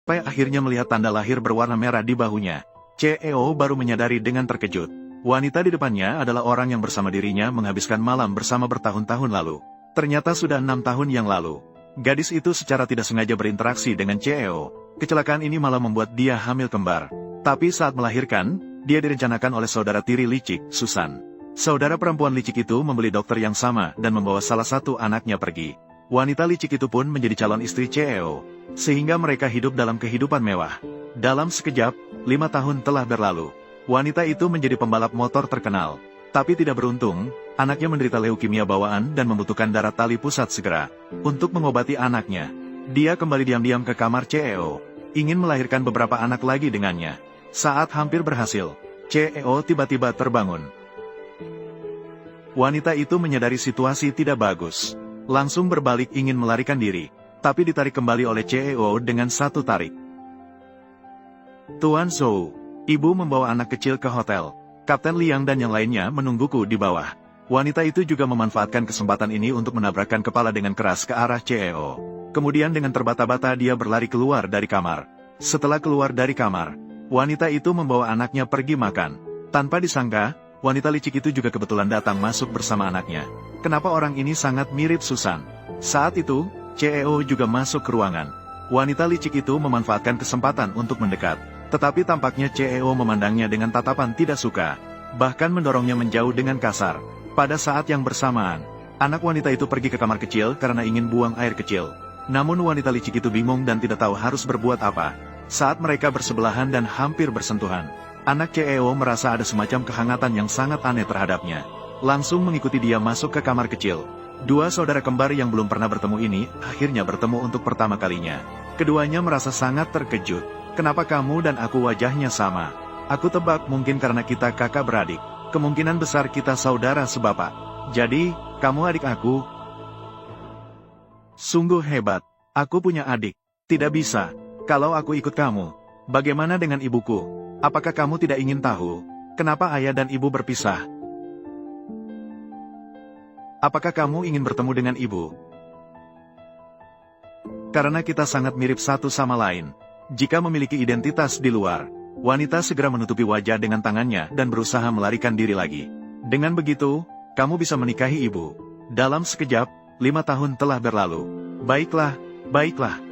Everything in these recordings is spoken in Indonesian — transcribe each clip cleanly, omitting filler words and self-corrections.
Pai akhirnya melihat tanda lahir berwarna merah di bahunya. CEO baru menyadari dengan terkejut. Wanita di depannya adalah orang yang bersama dirinya menghabiskan malam bersama bertahun-tahun lalu. Ternyata sudah 6 tahun yang lalu. Gadis itu secara tidak sengaja berinteraksi dengan CEO. Kecelakaan ini malah membuat dia hamil kembar. Tapi saat melahirkan, dia direncanakan oleh saudara tiri licik, Susan. Saudara perempuan licik itu membeli dokter yang sama dan membawa salah satu anaknya pergi. Wanita licik itu pun menjadi calon istri CEO, sehingga mereka hidup dalam kehidupan mewah. Dalam sekejap, 5 tahun telah berlalu. Wanita itu menjadi pembalap motor terkenal. Tapi tidak beruntung, anaknya menderita leukemia bawaan dan membutuhkan darah tali pusat segera. Untuk mengobati anaknya, dia kembali diam-diam ke kamar CEO, ingin melahirkan beberapa anak lagi dengannya. Saat hampir berhasil, CEO tiba-tiba terbangun. Wanita itu menyadari situasi tidak bagus. Langsung berbalik ingin melarikan diri, tapi ditarik kembali oleh CEO dengan satu tarik. Tuan Zhou, ibu membawa anak kecil ke hotel. Kapten Liang dan yang lainnya menungguku di bawah. Wanita itu juga memanfaatkan kesempatan ini untuk menabrakkan kepala dengan keras ke arah CEO. Kemudian dengan terbata-bata dia berlari keluar dari kamar. Setelah keluar dari kamar, wanita itu membawa anaknya pergi makan. Tanpa disangka, wanita licik itu juga kebetulan datang masuk bersama anaknya. Kenapa orang ini sangat mirip Susan? Saat itu, CEO juga masuk ke ruangan. Wanita licik itu memanfaatkan kesempatan untuk mendekat. Tetapi tampaknya CEO memandangnya dengan tatapan tidak suka. Bahkan mendorongnya menjauh dengan kasar. Pada saat yang bersamaan, anak wanita itu pergi ke kamar kecil karena ingin buang air kecil. Namun wanita licik itu bingung dan tidak tahu harus berbuat apa. Saat mereka bersebelahan dan hampir bersentuhan, anak CEO merasa ada semacam kehangatan yang sangat aneh terhadapnya. Langsung mengikuti dia masuk ke kamar kecil. Dua saudara kembar yang belum pernah bertemu ini, akhirnya bertemu untuk pertama kalinya. Keduanya merasa sangat terkejut. Kenapa kamu dan aku wajahnya sama? Aku tebak mungkin karena kita kakak beradik. Kemungkinan besar kita saudara sebapak. Jadi, kamu adik aku? Sungguh hebat. Aku punya adik. Tidak bisa. Kalau aku ikut kamu, bagaimana dengan ibuku? Apakah kamu tidak ingin tahu, kenapa ayah dan ibu berpisah? Apakah kamu ingin bertemu dengan ibu? Karena kita sangat mirip satu sama lain. Jika memiliki identitas di luar, wanita segera menutupi wajah dengan tangannya dan berusaha melarikan diri lagi. Dengan begitu, kamu bisa menikahi ibu. Dalam sekejap, 5 tahun telah berlalu. Baiklah, baiklah.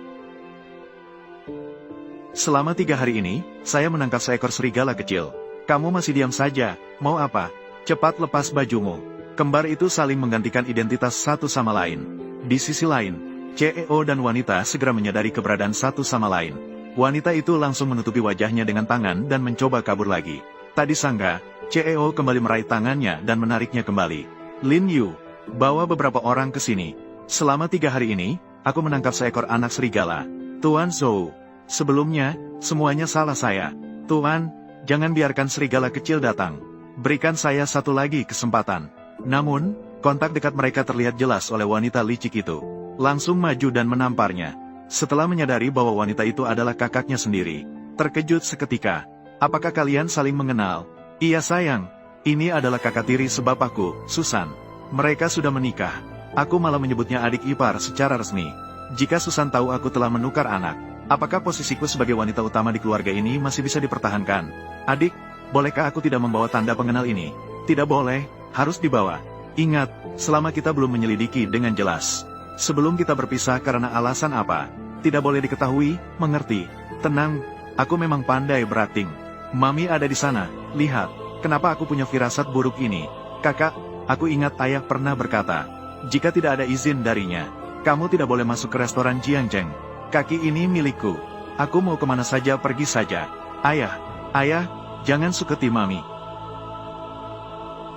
Selama 3 hari ini, saya menangkap seekor serigala kecil. Kamu masih diam saja, mau apa? Cepat lepas bajumu. Kembar itu saling menggantikan identitas satu sama lain. Di sisi lain, CEO dan wanita segera menyadari keberadaan satu sama lain. Wanita itu langsung menutupi wajahnya dengan tangan dan mencoba kabur lagi. Tak disangka, CEO kembali meraih tangannya dan menariknya kembali. Lin Yu, bawa beberapa orang ke sini. Selama 3 hari ini, aku menangkap seekor anak serigala. Tuan Zhou, sebelumnya, semuanya salah saya. Tuan, jangan biarkan serigala kecil datang. Berikan saya satu lagi kesempatan. Namun, kontak dekat mereka terlihat jelas oleh wanita licik itu. Langsung maju dan menamparnya. Setelah menyadari bahwa wanita itu adalah kakaknya sendiri, terkejut seketika. Apakah kalian saling mengenal? Iya sayang, ini adalah kakak tiri sebapakku, Susan. Mereka sudah menikah. Aku malah menyebutnya adik ipar secara resmi. Jika Susan tahu aku telah menukar anak, apakah posisiku sebagai wanita utama di keluarga ini masih bisa dipertahankan? Adik, bolehkah aku tidak membawa tanda pengenal ini? Tidak boleh, harus dibawa. Ingat, selama kita belum menyelidiki dengan jelas. Sebelum kita berpisah karena alasan apa, tidak boleh diketahui, mengerti. Tenang, aku memang pandai berakting. Mami ada di sana, lihat, kenapa aku punya firasat buruk ini. Kakak, aku ingat ayah pernah berkata, jika tidak ada izin darinya, kamu tidak boleh masuk ke restoran Jiangjeng. Kaki ini milikku. Aku mau kemana saja pergi saja. Ayah, jangan suketi mami.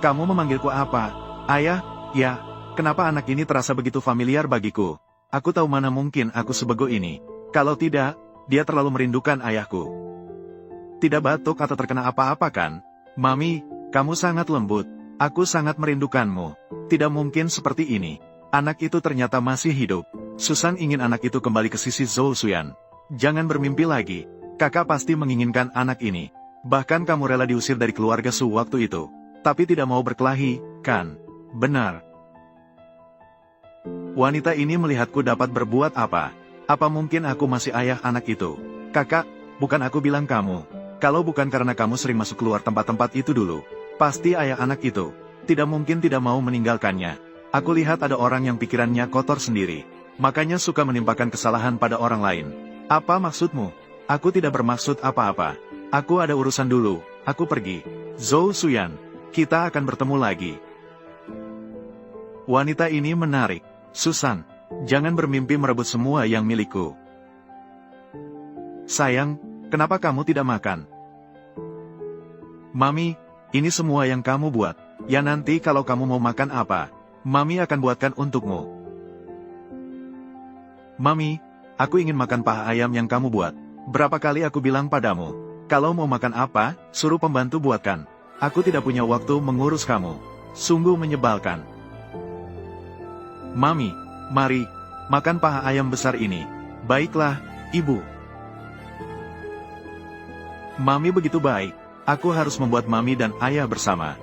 Kamu memanggilku apa? Ayah, ya. Kenapa anak ini terasa begitu familiar bagiku? Aku tahu mana mungkin aku sebego ini. Kalau tidak, dia terlalu merindukan ayahku. Tidak batuk atau terkena apa-apa kan? Mami, kamu sangat lembut. Aku sangat merindukanmu. Tidak mungkin seperti ini. Anak itu ternyata masih hidup. Susan ingin anak itu kembali ke sisi Zhou Xuyan. Jangan bermimpi lagi. Kakak pasti menginginkan anak ini. Bahkan kamu rela diusir dari keluarga Su waktu itu. Tapi tidak mau berkelahi, kan? Benar. Wanita ini melihatku dapat berbuat apa? Apa mungkin aku masih ayah anak itu? Kakak, bukan aku bilang kamu. Kalau bukan karena kamu sering masuk keluar tempat-tempat itu dulu, pasti ayah anak itu tidak mungkin tidak mau meninggalkannya. Aku lihat ada orang yang pikirannya kotor sendiri, makanya suka menimpakan kesalahan pada orang lain. Apa maksudmu? Aku tidak bermaksud apa-apa. Aku ada urusan dulu, aku pergi. Zhou Xuyan, kita akan bertemu lagi. Wanita ini menarik. Susan, jangan bermimpi merebut semua yang milikku. Sayang, kenapa kamu tidak makan? Mami, ini semua yang kamu buat. Ya nanti kalau kamu mau makan apa, Mami akan buatkan untukmu. Mami, aku ingin makan paha ayam yang kamu buat. Berapa kali aku bilang padamu, kalau mau makan apa, suruh pembantu buatkan. Aku tidak punya waktu mengurus kamu. Sungguh menyebalkan. Mami, mari, makan paha ayam besar ini. Baiklah, Ibu. Mami begitu baik, aku harus membuat Mami dan Ayah bersama.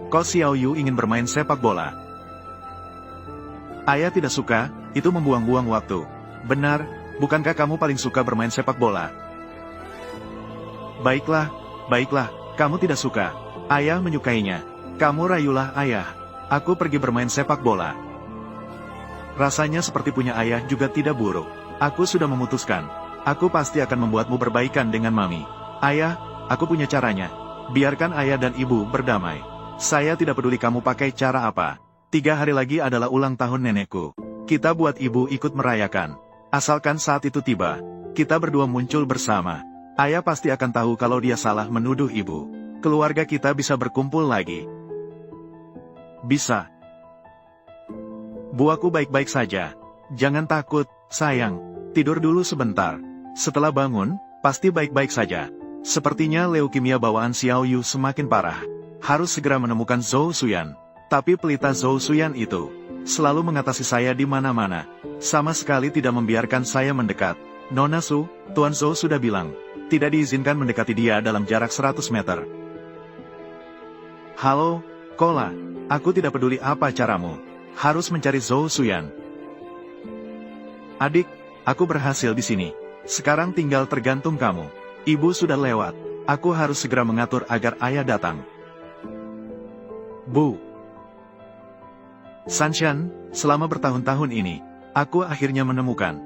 Ko Xiaoyu ingin bermain sepak bola. Ayah tidak suka, itu membuang-buang waktu. Benar, bukankah kamu paling suka bermain sepak bola? Baiklah, baiklah, kamu tidak suka. Ayah menyukainya. Kamu rayulah Ayah. Aku pergi bermain sepak bola. Rasanya seperti punya ayah juga tidak buruk. Aku sudah memutuskan. Aku pasti akan membuatmu berbaikan dengan Mami. Ayah, aku punya caranya. Biarkan ayah dan ibu berdamai. Saya tidak peduli kamu pakai cara apa. 3 hari lagi adalah ulang tahun nenekku. Kita buat ibu ikut merayakan. Asalkan saat itu tiba, kita berdua muncul bersama. Ayah pasti akan tahu kalau dia salah menuduh ibu. Keluarga kita bisa berkumpul lagi. Bisa. Bu, aku baik-baik saja. Jangan takut, sayang. Tidur dulu sebentar. Setelah bangun, pasti baik-baik saja. Sepertinya leukemia bawaan Xiaoyu semakin parah. Harus segera menemukan Zhou Xuyan. Tapi pelita Zhou Xuyan itu selalu mengatasi saya di mana-mana. Sama sekali tidak membiarkan saya mendekat. Nona Su, Tuan Zhou sudah bilang, tidak diizinkan mendekati dia dalam jarak 100 meter. Halo, Kola. Aku tidak peduli apa caramu. Harus mencari Zhou Xuyan. Adik, aku berhasil di sini. Sekarang tinggal tergantung kamu. Ibu sudah lewat. Aku harus segera mengatur agar ayah datang. Bu. Sanshan, selama bertahun-tahun ini, aku akhirnya menemukan